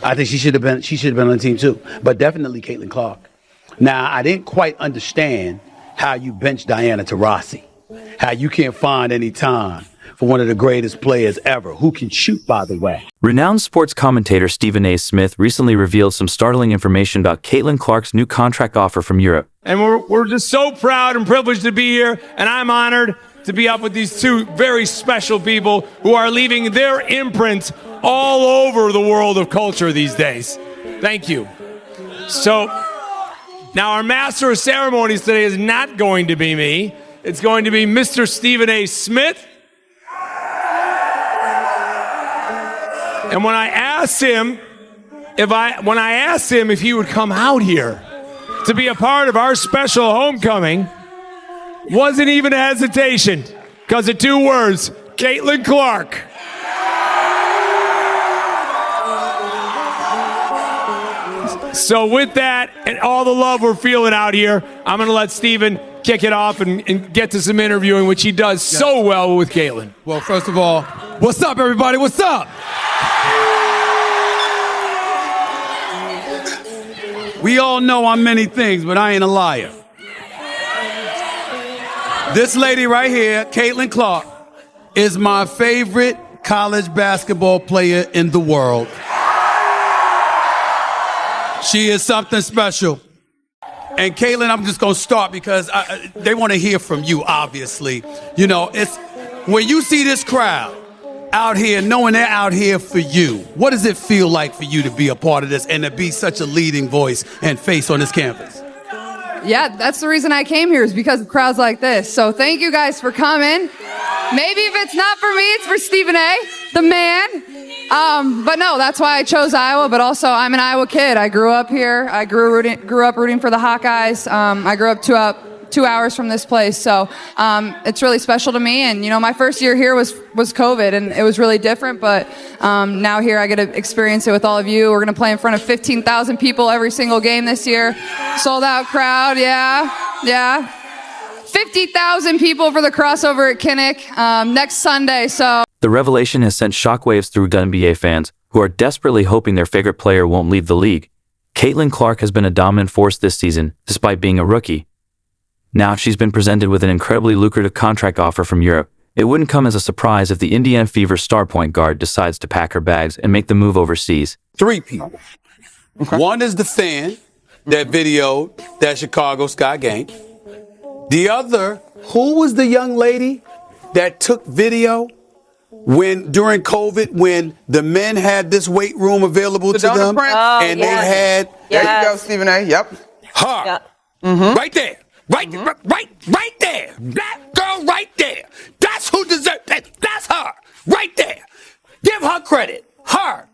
I think she should have been on the team too, but definitely Caitlin Clark. Now, I didn't quite understand how you benched Diana Taurasi, how you can't find any time for one of the greatest players ever, who can shoot, by the way. Renowned sports commentator Stephen A. Smith recently revealed some startling information about Caitlin Clark's new contract offer from Europe. And we're just so proud and privileged to be here, and I'm honored to be up with these two very special people who are leaving their imprint all over the world of culture these days. Thank you. So, now our master of ceremonies today is not going to be me. It's going to be Mr. Stephen A. Smith. And when I asked him if he would come out here to be a part of our special homecoming, wasn't even a hesitation, because of two words: Caitlin Clark. So with that and all the love we're feeling out here, I'm going to let Stephen kick it off and get to some interviewing, which he does so well with Caitlin. Well, first of all, what's up, everybody? What's up? We all know I'm many things, but I ain't a liar. This lady right here, Caitlin Clark, is my favorite college basketball player in the world. She is something special. And Caitlin, I'm just going to start because they want to hear from you, obviously. You know, it's when you see this crowd out here, knowing they're out here for you, what does it feel like for you to be a part of this and to be such a leading voice and face on this campus? Yeah, that's the reason I came here, is because of crowds like this. So thank you guys for coming. Maybe if it's not for me, it's for Stephen A., the man. But no, that's why I chose Iowa, but also I'm an Iowa kid. I grew up here. I grew up rooting for the Hawkeyes. I grew up 2 hours from this place. So it's really special to me. And, you know, my first year here was COVID, and it was really different. But now here I get to experience it with all of you. We're going to play in front of 15,000 people every single game this year. Sold out crowd, yeah. 50,000 people for the crossover at Kinnick next Sunday. So The revelation has sent shockwaves through WNBA fans who are desperately hoping their favorite player won't leave the league. Caitlin Clark has been a dominant force this season, despite being a rookie. Now she's been presented with an incredibly lucrative contract offer from Europe. It wouldn't come as a surprise if the Indiana Fever star point guard decides to pack her bags and make the move overseas. Three people. Okay. One is the fan that videoed that Chicago Sky game. The other, who was the young lady that took video during COVID, when the men had this weight room available to them, and they had... There you go, Stephen A. Yep. Her. Yep. Mm-hmm. Right there. Right there. That girl right there. That's who deserves that. That's her. Right there. Give her credit. Her.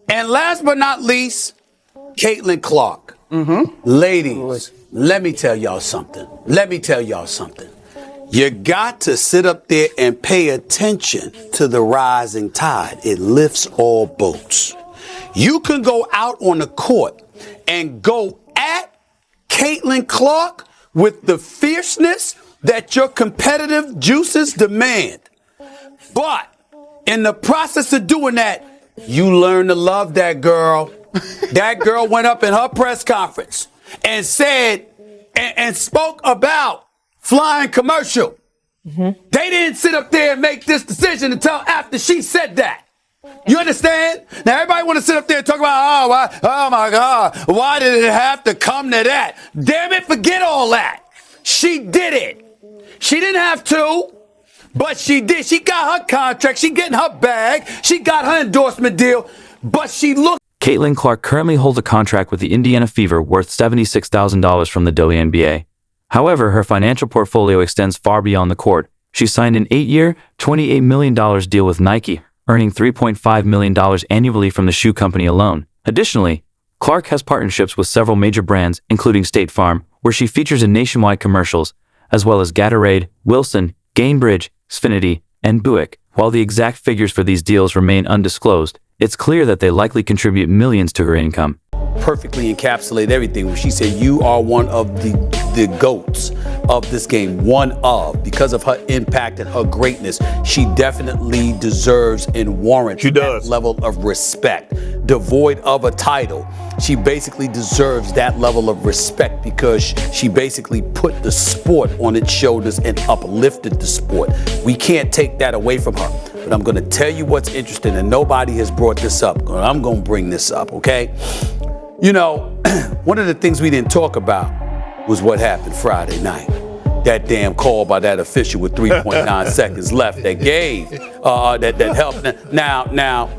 And last but not least, Caitlin Clark. Mm-hmm. Ladies, let me tell y'all something. You got to sit up there and pay attention to the rising tide. It lifts all boats. You can go out on the court and go at Caitlin Clark with the fierceness that your competitive juices demand. But in the process of doing that, you learn to love that girl. That girl went up in her press conference and said and spoke about flying commercial. Mm-hmm. They didn't sit up there and make this decision until after she said that. You understand? Now everybody want to sit up there and talk about, oh my God, why did it have to come to that? Damn it, forget all that. She did it. She didn't have to, but she did. She got her contract. She getting her bag. She got her endorsement deal, but she looked. Caitlin Clark currently holds a contract with the Indiana Fever worth $76,000 from the WNBA. However, her financial portfolio extends far beyond the court. She signed an 8-year, $28 million deal with Nike, earning $3.5 million annually from the shoe company alone. Additionally, Clark has partnerships with several major brands, including State Farm, where she features in nationwide commercials, as well as Gatorade, Wilson, Gainbridge, Xfinity, and Buick. While the exact figures for these deals remain undisclosed, it's clear that they likely contribute millions to her income. Perfectly encapsulate everything. She said, you are one of the GOATs of this game. Because of her impact and her greatness, she definitely deserves and warrants that level of respect. Devoid of a title, she basically deserves that level of respect because she basically put the sport on its shoulders and uplifted the sport. We can't take that away from her. But I'm going to tell you what's interesting, and nobody has brought this up. I'm going to bring this up, okay? You know, one of the things we didn't talk about was what happened Friday night. That damn call by that official with 3.9 seconds left that gave, that helped. Now,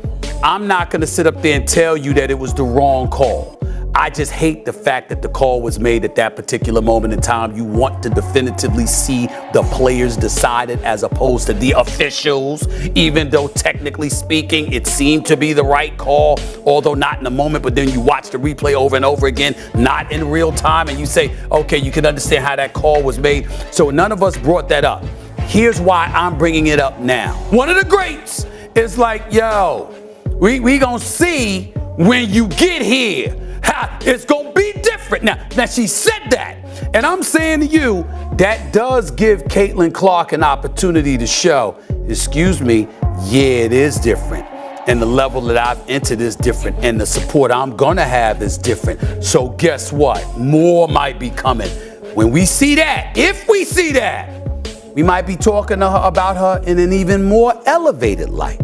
I'm not going to sit up there and tell you that it was the wrong call. I just hate the fact that the call was made at that particular moment in time. You want to definitively see the players decide it as opposed to the officials, even though technically speaking, it seemed to be the right call, although not in the moment, but then you watch the replay over and over again, not in real time, and you say, okay, you can understand how that call was made. So none of us brought that up. Here's why I'm bringing it up now. One of the greats is like, yo, we gonna see when you get here. It's gonna be different. Now she said that, and I'm saying to you, that does give Caitlin Clark an opportunity to show, excuse me, yeah, it is different. And the level that I've entered is different, and the support I'm gonna have is different. So guess what? More might be coming. When we see that, if we see that, we might be talking to her about her in an even more elevated light.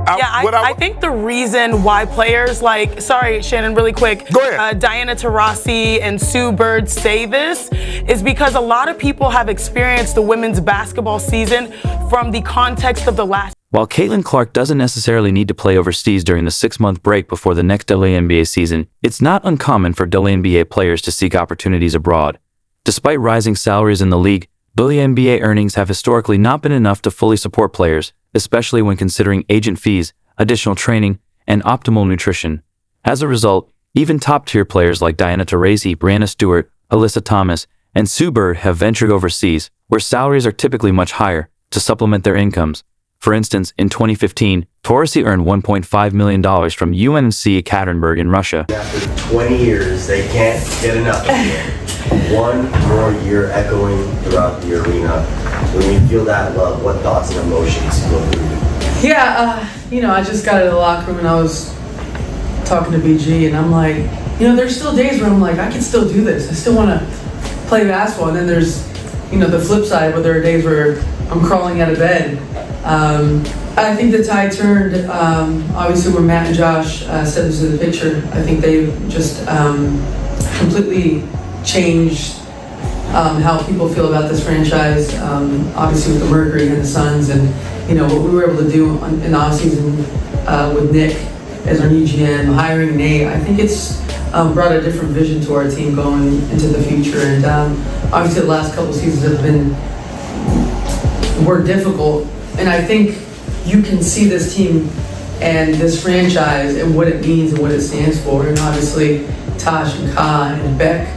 I think the reason why players like, sorry, Shannon, really quick, Diana Taurasi and Sue Bird say this is because a lot of people have experienced the women's basketball season from the context of the last. While Caitlin Clark doesn't necessarily need to play overseas during the 6-month break before the next WNBA season, it's not uncommon for WNBA players to seek opportunities abroad. Despite rising salaries in the league, WNBA earnings have historically not been enough to fully support players, especially when considering agent fees, additional training, and optimal nutrition. As a result, even top-tier players like Diana Taurasi, Brianna Stewart, Alyssa Thomas, and Sue Bird have ventured overseas, where salaries are typically much higher, to supplement their incomes. For instance, in 2015, Taurasi earned $1.5 million from UNC Ekaterinburg in Russia. After 20 years, they can't get enough of it. One more year echoing throughout the arena. When you feel that love, what thoughts and emotions go through you? Yeah, I just got out of the locker room and I was talking to BG, and I'm like, there's still days where I'm like, I can still do this. I still want to play basketball. And then there's, the flip side where there are days where I'm crawling out of bed. I think the tide turned, obviously, when Matt and Josh stepped into the picture. I think they've just completely changed how people feel about this franchise, obviously with the Mercury and the Suns, and what we were able to do in the offseason with Nick as our new GM, hiring Nate. I think it's brought a different vision to our team going into the future, and obviously the last couple seasons were difficult, and I think you can see this team and this franchise and what it means and what it stands for, and obviously Tosh and Ka and Beck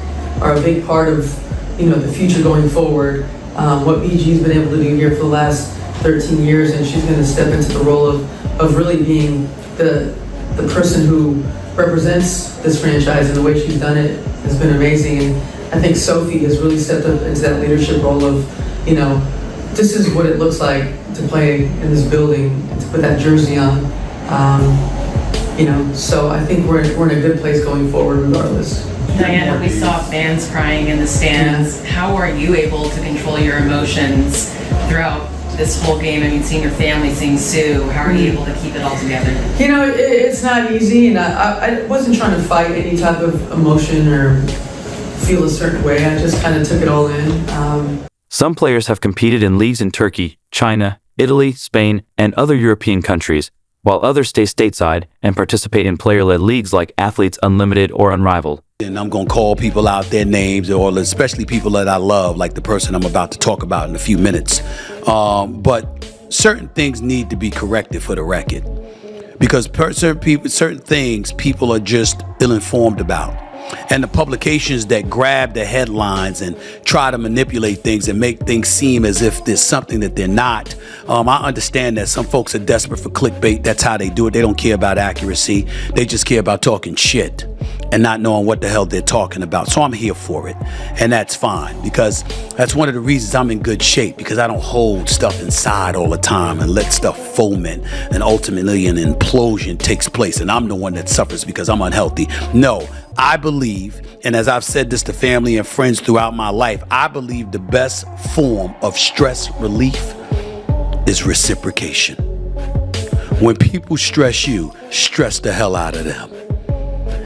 are a big part of the future going forward. What BG's been able to do here for the last 13 years, and she's going to step into the role of really being the person who represents this franchise, and the way she's done it has been amazing. And I think Sophie has really stepped up into that leadership role of, this is what it looks like to play in this building and to put that jersey on. So I think we're in a good place going forward regardless. Diana, we saw fans crying in the stands. How are you able to control your emotions throughout this whole game? I mean, seeing your family, seeing Sue, how are you able to keep it all together? It's not easy, and I wasn't trying to fight any type of emotion or feel a certain way. I just kind of took it all in. Some players have competed in leagues in Turkey, China, Italy, Spain, and other European countries, while others stay stateside and participate in player-led leagues like Athletes Unlimited or Unrivaled. And I'm going to call people out their names, or especially people that I love, like the person I'm about to talk about in a few minutes. But certain things need to be corrected for the record, because certain things people are just ill-informed about. And the publications that grab the headlines and try to manipulate things and make things seem as if there's something that they're not. I understand that some folks are desperate for clickbait. That's how they do it. They don't care about accuracy. They just care about talking shit. and not knowing what the hell they're talking about. So I'm here for it. And that's fine, because that's one of the reasons I'm in good shape, because I don't hold stuff inside all the time and let stuff foment, and ultimately an implosion takes place. And I'm the one that suffers because I'm unhealthy. No, I believe, and as I've said this to family and friends throughout my life, I believe the best form of stress relief is reciprocation. When people stress you, stress the hell out of them.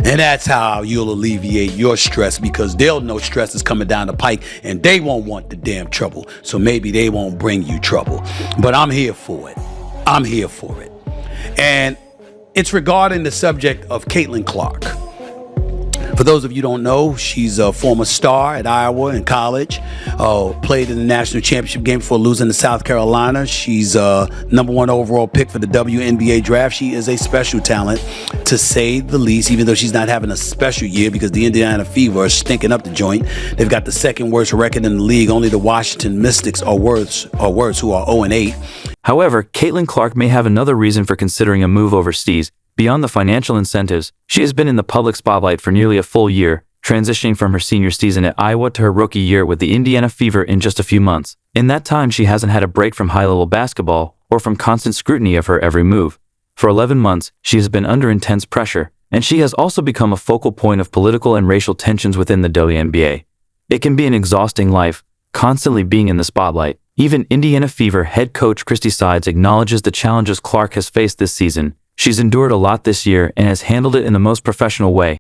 And that's how you'll alleviate your stress, because they'll know stress is coming down the pike and they won't want the damn trouble. So maybe they won't bring you trouble. But I'm here for it. I'm here for it. And it's regarding the subject of Caitlin Clark. For those of you who don't know, she's a former star at Iowa in college, played in the national championship game before losing to South Carolina. She's number 1 overall pick for the WNBA draft. She is a special talent, to say the least, even though she's not having a special year, because the Indiana Fever are stinking up the joint. They've got the second worst record in the league. Only the Washington Mystics are worse, who are 0-8. However, Caitlin Clark may have another reason for considering a move overseas. Beyond the financial incentives, she has been in the public spotlight for nearly a full year, transitioning from her senior season at Iowa to her rookie year with the Indiana Fever in just a few months. In that time, she hasn't had a break from high-level basketball or from constant scrutiny of her every move. For 11 months, she has been under intense pressure, and she has also become a focal point of political and racial tensions within the WNBA. It can be an exhausting life, constantly being in the spotlight. Even Indiana Fever head coach Christy Sides acknowledges the challenges Clark has faced this season. She's endured a lot this year and has handled it in the most professional way.